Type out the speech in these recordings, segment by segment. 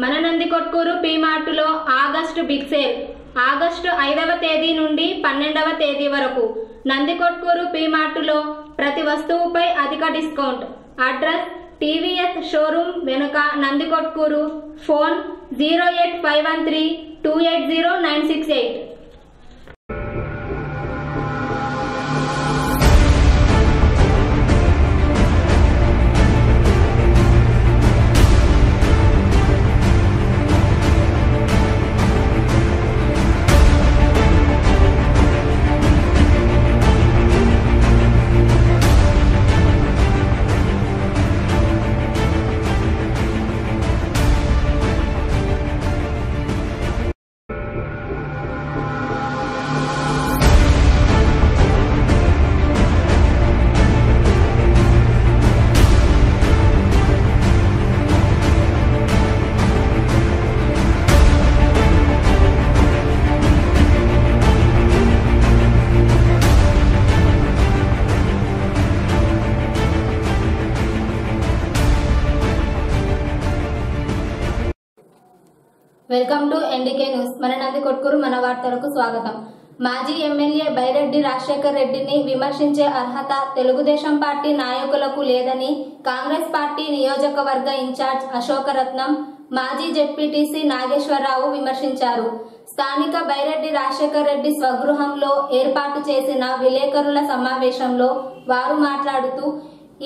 మన నందికొట్కూరు పీ మార్టులో August big sale August 5వ తేదీ నుండి 12వ తేదీ వరకు నందికొట్కూరు పీ మార్టులో ప్రతి వస్తువుపై అధిక డిస్కౌంట్. అడ్రస్ టీవీఎస్ షోరూమ్ వెనుక Nandikotkur. Phone 08513280968. Welcome to NDK news. మన నందికొట్కూరు మన వార్తలకు స్వాగతం. మాజీ ఎమ్మెల్యే బైరెడ్డి రాజశేఖర్ రెడ్డిని విమర్శించే అర్హత తెలుగుదేశం పార్టీ నాయకులకు లేదని కాంగ్రెస్ పార్టీ నియోజకవర్గ ఇన్ఛార్జ్ అశోకరత్నం, మాజీ జెడ్పీటీసీ నాగేశ్వరరావు విమర్శించారు. స్థానిక బైరెడ్డి రాజశేఖర్ రెడ్డి స్వగృహంలో ఏర్పాటు చేసిన విలేకరుల సమావేశంలో వారు మాట్లాడుతూ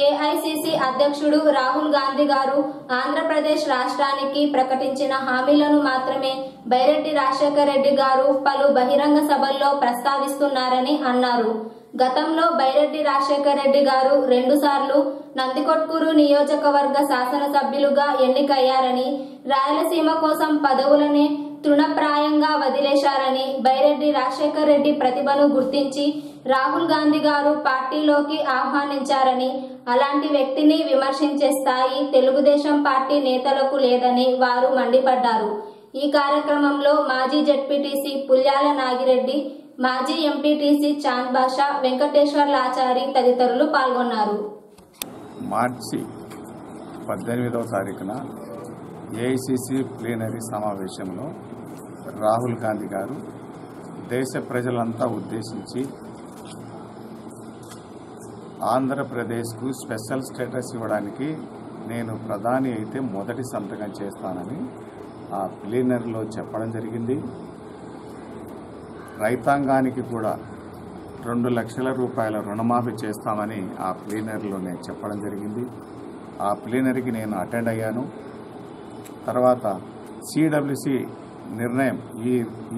ఏఐసిసి అధ్యక్షుడు రాహుల్ గాంధీ గారు ఆంధ్రప్రదేశ్ రాష్ట్రానికి ప్రకటించిన హామీలను మాత్రమే బైరెడ్డి రాజశేఖర్ రెడ్డి గారు పలు బహిరంగ సభల్లో ప్రస్తావిస్తున్నారని అన్నారు. గతంలో బైరెడ్డి రాజశేఖర్ రెడ్డి గారు 2 సార్లు నందికొట్కూరు నియోజకవర్గ శాసనసభ్యులుగా ఎన్నికయ్యారని, రాయలసీమ కోసం పదవులనే తృణప్రాయంగా వదిలేశారని, బైరెడ్డి రాజశేఖర్ రెడ్డి ప్రతిభను గుర్తించి రాహుల్ గాంధీ గారు పార్టీలోకి ఆహ్వానించారని, అలాంటి వ్యక్తిని విమర్శించే స్థాయి తెలుగుదేశం పార్టీ నేతలకు లేదని వారు మండిపడ్డారు. ఈ కార్యక్రమంలో మాజీ జెడ్పీటీసీ పుల్యాల నాగిరెడ్డి, మాజీ ఎంపీటీసీ చాంద్ బాషా, వెంకటేశ్వర్లాచారి తదితరులు పాల్గొన్నారు. మార్చి 18వ తారీఖున ఏఐసిసి ప్లీనరీ సమావేశంలో రాహుల్ గాంధీ గారు దేశ ప్రజలంతా ఉద్దేశించి ఆంధ్రప్రదేశ్కు స్పెషల్ స్టేటస్ ఇవ్వడానికి నేను ప్రధాని అయితే మొదటి సంతకం చేస్తానని ఆ ప్లీనరీలో చెప్పడం జరిగింది. రైతాంగానికి కూడా 2 లక్షల రూపాయల రుణమాఫీ చేస్తామని ఆ ప్లీనరీలో నేను చెప్పడం జరిగింది. ఆ ప్లీనరీకి నేను అటెండ్ అయ్యాను. తర్వాత సిడబ్ల్యూసి నిర్ణయం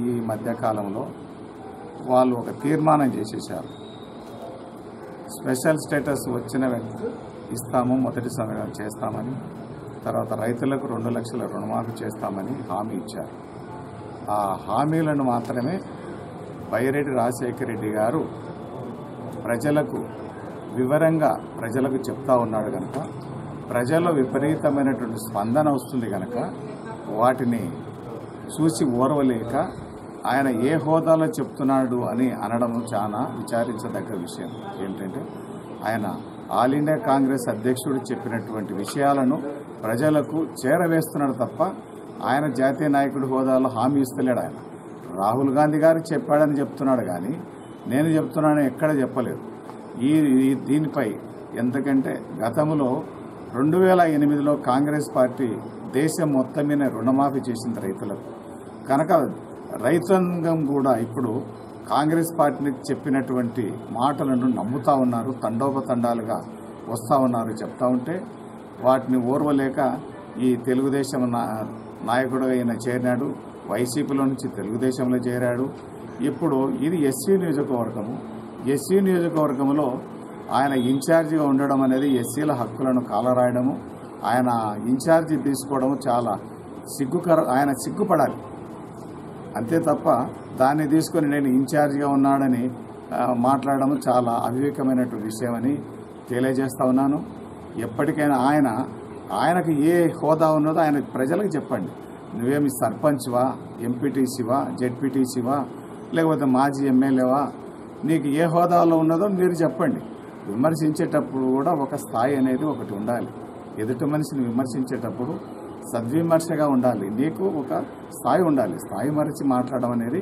ఈ మధ్యకాలంలో వాళ్ళు ఒక తీర్మానం చేసేశారు. స్పెషల్ స్టేటస్ వచ్చిన ఇస్తాము, మొదటి సంతకం చేస్తామని, తర్వాత రైతులకు 2 లక్షల రుణమాఫీ చేస్తామని హామీ ఇచ్చారు. ఆ హామీలను మాత్రమే బైరెడ్డి రాజశేఖర్ రెడ్డి గారు ప్రజలకు వివరంగా చెప్తా ఉన్నాడు కనుక ప్రజల్లో విపరీతమైనటువంటి స్పందన వస్తుంది కనుక వాటిని చూసి ఓర్వలేక ఆయన ఏ హోదాలో చెప్తున్నాడు అని అనడం చాలా విచారించదగ్గ విషయం. ఏంటంటే ఆయన ఆల్ ఇండియా కాంగ్రెస్ అధ్యక్షుడు చెప్పినటువంటి విషయాలను ప్రజలకు చేరవేస్తున్నాడు తప్ప ఆయన జాతీయ నాయకుడి హోదాలో హామీ ఇస్తలేడు. ఆయన రాహుల్ గాంధీ గారు చెప్పాడని చెప్తున్నాడు కానీ నేను చెప్తున్నానని ఎక్కడ చెప్పలేదు. దీనిపై ఎందుకంటే గతంలో 2008లో కాంగ్రెస్ పార్టీ దేశం మొత్తం మీద రుణమాఫీ చేసింది రైతులకు కనుక రైతాంగం కూడా ఇప్పుడు కాంగ్రెస్ పార్టీని చెప్పినటువంటి మాటలను నమ్ముతా ఉన్నారు, తండోపతండాలుగా వస్తూ ఉన్నారు. చెప్తా ఉంటే వాటిని ఓర్వలేక ఈ తెలుగుదేశం నాయకుడు అయిన చేరినాడు, వైసీపీలో నుంచి తెలుగుదేశంలో చేరాడు. ఇప్పుడు ఇది ఎస్సీ నియోజకవర్గము. ఎస్సీ నియోజకవర్గంలో ఆయన ఇన్ఛార్జిగా ఉండడం అనేది ఎస్సీల హక్కులను కాలరాయడము, ఆయన ఇన్ఛార్జి తీసుకోవడము చాలా ఆయన సిగ్గుపడాలి. అంతే తప్ప దాన్ని తీసుకొని నేను ఇన్ఛార్జిగా ఉన్నాడని మాట్లాడడం చాలా అవివేకమైనటువంటి విషయమని తెలియజేస్తా ఉన్నాను. ఎప్పటికైనా ఆయనకు ఏ హోదా ఉన్నదో ఆయన ప్రజలకు చెప్పండి. నువ్వేమి సర్పంచ్వా, ఎంపీటీసీవా, జెడ్పీటీసీవా, లేకపోతే మాజీ ఎమ్మెల్యేవా, నీకు ఏ హోదాలో ఉన్నదో మీరు చెప్పండి. విమర్శించేటప్పుడు కూడా ఒక స్థాయి అనేది ఒకటి ఉండాలి. ఎదుటి మనిషిని విమర్శించేటప్పుడు సద్విమర్శగా ఉండాలి. నీకు ఒక స్థాయి ఉండాలి. స్థాయి మరిచి మాట్లాడడం అనేది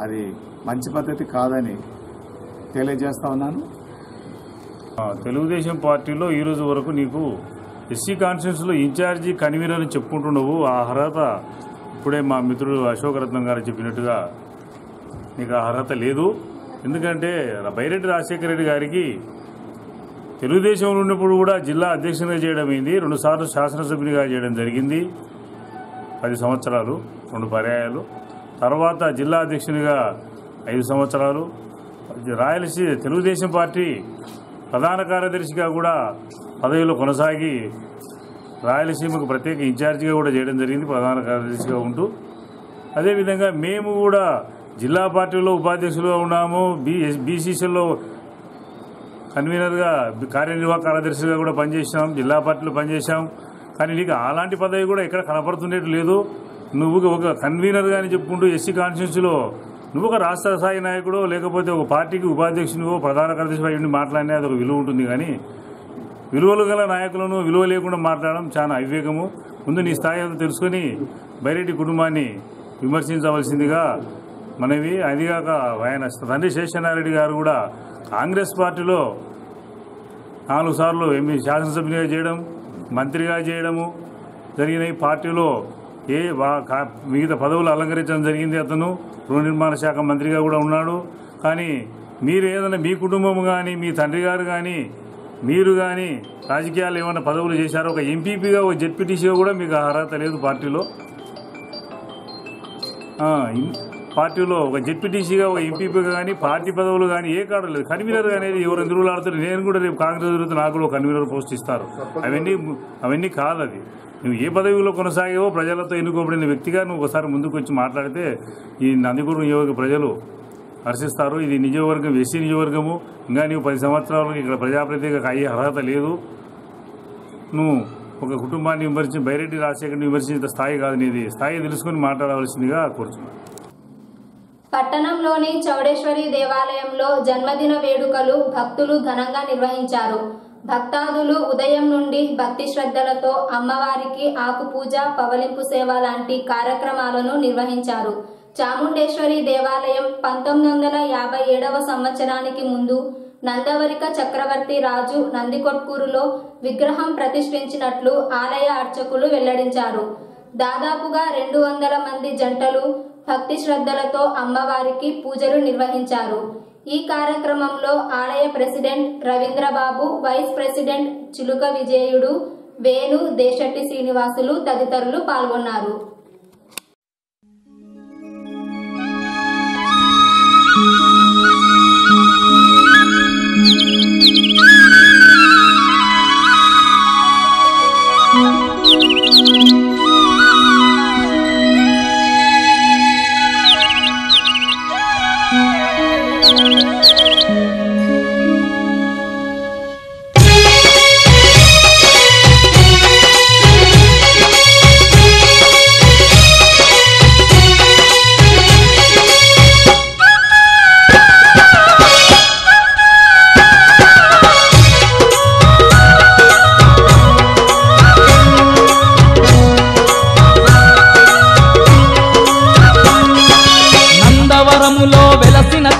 అది మంచి పద్ధతి కాదని తెలియజేస్తా ఉన్నాను. తెలుగుదేశం పార్టీలో ఈరోజు వరకు నీకు ఎస్సీ కాన్స్టిట్యూన్సీలో ఇన్ఛార్జి కన్వీనర్ అని చెప్పుకుంటున్నావు. ఆ అర్హత ఇప్పుడే మా మిత్రుడు అశోక్ రత్నం గారు చెప్పినట్టుగా నీకు ఆ అర్హత లేదు. ఎందుకంటే బైరెడ్డి రాజశేఖర రెడ్డి గారికి తెలుగుదేశంలో ఉన్నప్పుడు కూడా జిల్లా అధ్యక్షునిగా చేయడం అయింది, 2 సార్లు శాసనసభ్యునిగా చేయడం జరిగింది, 10 సంవత్సరాలు 2 పర్యాయాలు. తర్వాత జిల్లా అధ్యక్షునిగా 5 సంవత్సరాలు, రాయలసీమ తెలుగుదేశం పార్టీ ప్రధాన కార్యదర్శిగా కూడా పదవిలో కొనసాగి రాయలసీమకు ప్రత్యేక ఇన్ఛార్జిగా కూడా చేయడం జరిగింది, ప్రధాన కార్యదర్శిగా ఉంటూ. అదేవిధంగా మేము కూడా జిల్లా పార్టీలో ఉపాధ్యక్షులుగా ఉన్నాము, బీసీసీలో కన్వీనర్గా కార్యనిర్వాహక కార్యదర్శిగా కూడా పనిచేసాం, జిల్లా పార్టీలో పనిచేశాం. కానీ నీకు అలాంటి పదవి కూడా ఎక్కడ కనపడుతుండేది లేదు. నువ్వు ఒక కన్వీనర్గా అని చెప్పుకుంటూ ఎస్సీ కాన్స్టిట్యూన్సీలో నువ్వు ఒక రాష్ట్ర స్థాయి నాయకుడు లేకపోతే ఒక పార్టీకి ఉపాధ్యక్షునివో ప్రధాన కార్యదర్శి అయ్యి మాట్లాడినా అది ఒక విలువ ఉంటుంది. కానీ విలువలు గల నాయకులను విలువ లేకుండా మాట్లాడడం చాలా అవివేకము. ముందు నీ స్థాయి తెలుసుకొని బైరెడ్డి కుటుంబాన్ని విమర్శించవలసిందిగా మనవి. అదిగాక ఆయన తండ్రి శేషనారెడ్డి గారు కూడా కాంగ్రెస్ పార్టీలో 4 సార్లు శాసనసభ్యునిగా చేయడం, మంత్రిగా చేయడము జరిగినాయి. పార్టీలో మిగతా పదవులు అలంకరించడం జరిగింది. అతను గృహ నిర్మాణ శాఖ మంత్రిగా కూడా ఉన్నాడు. కానీ మీరు ఏదైనా మీ కుటుంబం కానీ మీ తండ్రి గారు కానీ మీరు కానీ రాజకీయాలు ఏమైనా పదవులు చేశారో, ఒక ఎంపీపీగా ఒక జెడ్పీటీసీగా కూడా మీకు అర్హత లేదు పార్టీలో ఒక జెడ్పీటీసీగా ఒక ఎంపీపీగా కానీ పార్టీ పదవులు కానీ ఏ కాడ లేదు. కన్వీనర్ అనేది ఎవరు ఎందుకు ఆడుతారు? నేను కూడా రేపు కాంగ్రెస్ జరుగుతుంది, నాకు కూడా కన్వీనర్ పోస్ట్ ఇస్తారు. అవన్నీ కాదు. అది నువ్వు ఏ పదవిలో కొనసాగావో ప్రజలతో ఎన్నుకోబడిన వ్యక్తిగా నువ్వు ఒకసారి ముందుకు వచ్చి మాట్లాడితే ఈ నందిగూరు నియోజక ప్రజలు హర్షిస్తారు. ఇది నియోజకవర్గం, ఎస్సీ నియోజకవర్గము. ఇంకా నీవు 10 సంవత్సరాలకు ఇక్కడ ప్రజాప్రతినిధిగా అయ్యే అర్హత లేదు. నువ్వు ఒక కుటుంబాన్ని విమర్శించి బైరెడ్డి రాజశేఖర్ని విమర్శించిన స్థాయి కాదు నీది. స్థాయి తెలుసుకుని మాట్లాడవలసిందిగా కోరుతున్నాను. పట్టణంలోని చౌడేశ్వరి దేవాలయంలో జన్మదిన వేడుకలు భక్తులు ఘనంగా నిర్వహించారు. భక్తాదులు ఉదయం నుండి భక్తి శ్రద్ధలతో అమ్మవారికి ఆకుపూజ, పవలింపు సేవ లాంటి కార్యక్రమాలను నిర్వహించారు. చాముండేశ్వరి దేవాలయం 1957వ సంవత్సరానికి ముందు నందవరిక చక్రవర్తి రాజు నందికొట్కూరులో విగ్రహం ప్రతిష్ఠించినట్లు ఆలయ అర్చకులు వెల్లడించారు. దాదాపుగా 200 మంది జంటలు భక్తి శ్రద్ధలతో అమ్మవారికి పూజలు నిర్వహించారు. ఈ కార్యక్రమంలో ఆలయ ప్రెసిడెంట్ రవీంద్రబాబు, వైస్ ప్రెసిడెంట్ చిలుక విజయుడు, వేణు, దేశెట్టి శ్రీనివాసులు తదితరులు పాల్గొన్నారు.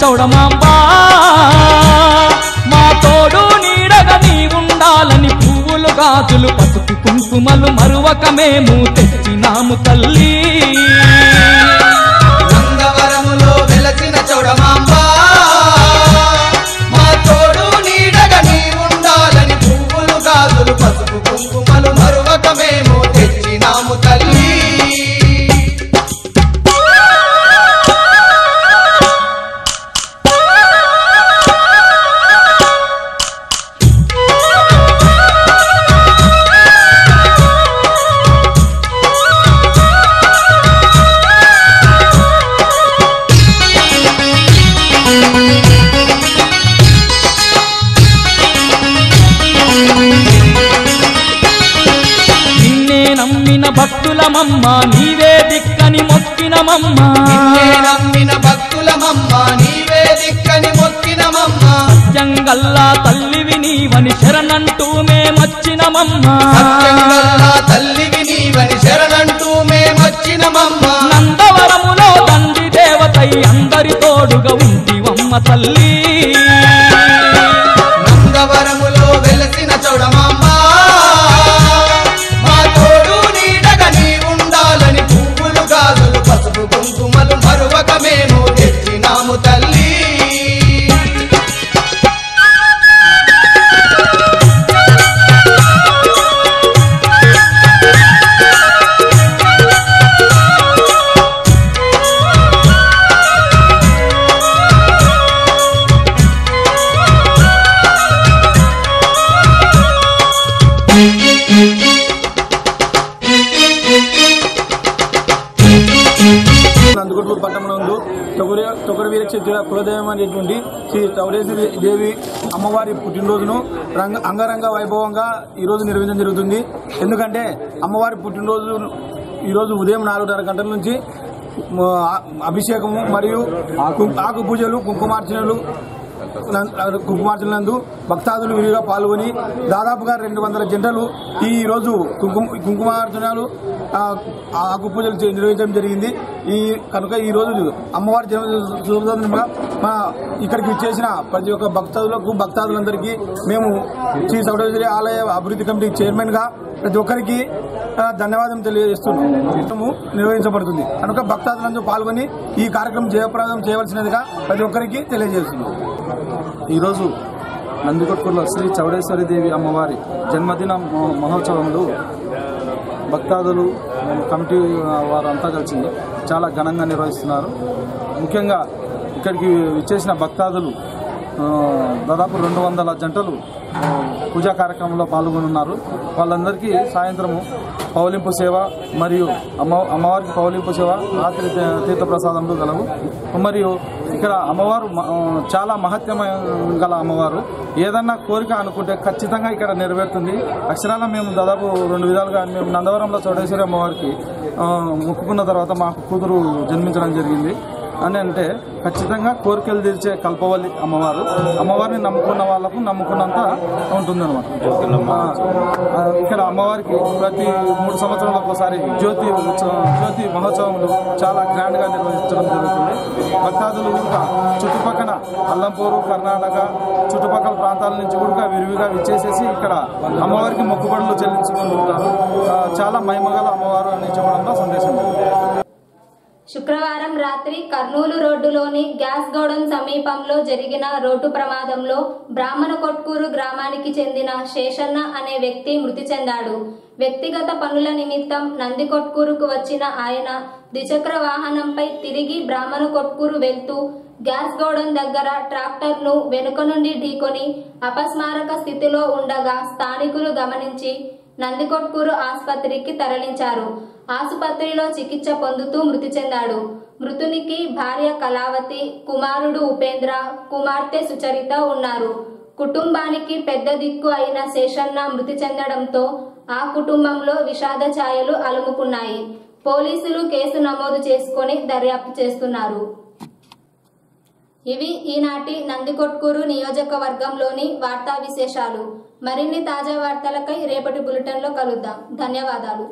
చౌడమాంబ మా తోడు నీడగా నీ ఉండాలని పువ్వులు, గాజులు, పసుపు, కుంకుమలు మరువక మేము తెచ్చినాము తల్లి. నందవరములో వెలసిన చౌడమాంబ మా తోడు నీడగా నీ ఉండాలని పువ్వులు, గాజులు, పసుపు, కుంకుమలు మరువక మేము తెచ్చినాము తల్లి. భక్తులమమ్మ నీవే దిక్కని మొక్కినమమ్మ, నిన్నే నమ్మిన భక్తులమమ్మ నీవే దిక్కని మొక్కినమమ్మ. జంగల్లా తల్లివి నీవని శరణంటూ మేమొచ్చినమమ్మ సత్యంగల్లా తల్లివి నీవని శరణంటూ మేమొచ్చినమమ్మ నందవరములో తండ్రి దేవతై అందరి తోడుగా ఉంటివమ్మ తల్లి నందవరములో వెలసిన చౌడమమ్మ మా తోడు నీడగా నీ ఉండాలని పువ్వులు గాజులు పసుపు కుంకుమలు మరువక మేము తెచ్చినాము తల్లి నందికొట్కూరు పట్టణంలో తొగర వీరక్షేత్ర కులదైవం అనేటువంటి శ్రీ చౌడేశ్వరి దేవి అమ్మవారి పుట్టినరోజును అంగరంగ వైభవంగా ఈరోజు నిర్వహించడం జరుగుతుంది. ఎందుకంటే అమ్మవారి పుట్టినరోజు ఈరోజు ఉదయం 4:30 గంటల నుంచి అభిషేకము మరియు ఆకు పూజలు కుంకుమార్చనలందు భక్తాదులు విరిగా పాల్గొని దాదాపుగా 200 జంటలు ఈ రోజు కుంకుమార్చనలు ఆకు పూజలు నిర్వహించడం జరిగింది. కనుక ఈ రోజు అమ్మవారి జన్మదినంగా ఇక్కడికి వచ్చేసిన ప్రతి ఒక్క భక్తాదులందరికీ మేము శ్రీ చౌడేశ్వరి ఆలయ అభివృద్ధి కమిటీ చైర్మన్ గా ప్రతి ఒక్కరికి ధన్యవాదం తెలియజేస్తున్నాము. నిర్వహించబడుతుంది కనుక భక్తాదులందరూ పాల్గొని ఈ కార్యక్రమం జయప్రదం చేయవలసినదిగా ప్రతి ఒక్కరికి తెలియజేస్తున్నాం. ఈరోజు నందికొట్కూరులో శ్రీ చౌడేశ్వరి దేవి అమ్మవారి జన్మదిన మహోత్సవంలో భక్తాదులు కమిటీ వారంతా కలిసి చాలా ఘనంగా నిర్వహిస్తున్నారు. ముఖ్యంగా ఇక్కడికి విచ్చేసిన భక్తాదులు దాదాపు 200 జంటలు పూజా కార్యక్రమంలో పాల్గొనున్నారు. వాళ్ళందరికీ సాయంత్రము పౌలింపు సేవ మరియు అమ్మవారికి పౌలింపు సేవ, రాత్రి తీర్థప్రసాదములు గలవు. మరియు ఇక్కడ అమ్మవారు చాలా మహత్యమైన గల అమ్మవారు. ఏదన్నా కోరిక అనుకుంటే ఖచ్చితంగా ఇక్కడ నెరవేరుతుంది. అక్షరాల మేము దాదాపు 2 విధాలుగా మేము నందవరంలో చౌడేశ్వరి అమ్మవారికి మొక్కుకున్న తర్వాత మాకు కూతురు జన్మించడం జరిగింది అని అంటే ఖచ్చితంగా కోరికలు తీర్చే కల్పవల్లి అమ్మవారు. అమ్మవారిని నమ్ముకున్న వాళ్లకు నమ్ముకున్నంత ఉంటుందన్నమాట. ఇక్కడ అమ్మవారికి ప్రతి 3 సంవత్సరాలకు ఒకసారి జ్యోతి మహోత్సవములు చాలా గ్రాండ్ గా నిర్వహించడం జరుగుతుంది. భక్తాదులు ఇంకా చుట్టుపక్కల అల్లంపూరు, కర్ణాటక చుట్టుపక్కల ప్రాంతాల నుంచి కూడా విరివిగా విచ్చేసేసి ఇక్కడ అమ్మవారికి మొక్కుబడులు చెల్లించుకుంటుంటారు. చాలా మహిమగల అమ్మవారు అని చెప్పడంలో సందేశం. శుక్రవారం రాత్రి కర్నూలు రోడ్డులోని గ్యాస్ గౌడన్ సమీపంలో జరిగిన రోడ్డు ప్రమాదంలో బ్రాహ్మణ కొట్కూరు గ్రామానికి చెందిన శేషన్న అనే వ్యక్తి మృతి చెందాడు. వ్యక్తిగత పనుల నిమిత్తం నందికొట్కూరుకు వచ్చిన ఆయన ద్విచక్ర వాహనంపై తిరిగి బ్రాహ్మణ కొట్కూరు వెళ్తూ గ్యాస్ గౌడన్ దగ్గర ట్రాక్టర్ను వెనుక నుండి ఢీకొని అపస్మారక స్థితిలో ఉండగా స్థానికులు గమనించి నందికొట్కూరు ఆసుపత్రికి తరలించారు. ఆసుపత్రిలో చికిత్స పొందుతూ మృతి చెందాడు. మృతునికి భార్య కళావతి, కుమారుడు ఉపేంద్ర, కుమార్తె సుచరిత ఉన్నారు. కుటుంబానికి పెద్ద దిక్కు అయిన శేషన్న మృతి చెందడంతో ఆ కుటుంబంలో విషాద ఛాయలు అలుముకున్నాయి. పోలీసులు కేసు నమోదు చేసుకుని దర్యాప్తు చేస్తున్నారు. ఇవి ఈనాటి నందికొట్కూరు నియోజకవర్గంలోని వార్తా విశేషాలు. మరిన్ని తాజా వార్తలకై రేపటి బులెటిన్లో కలుద్దాం. ధన్యవాదాలు.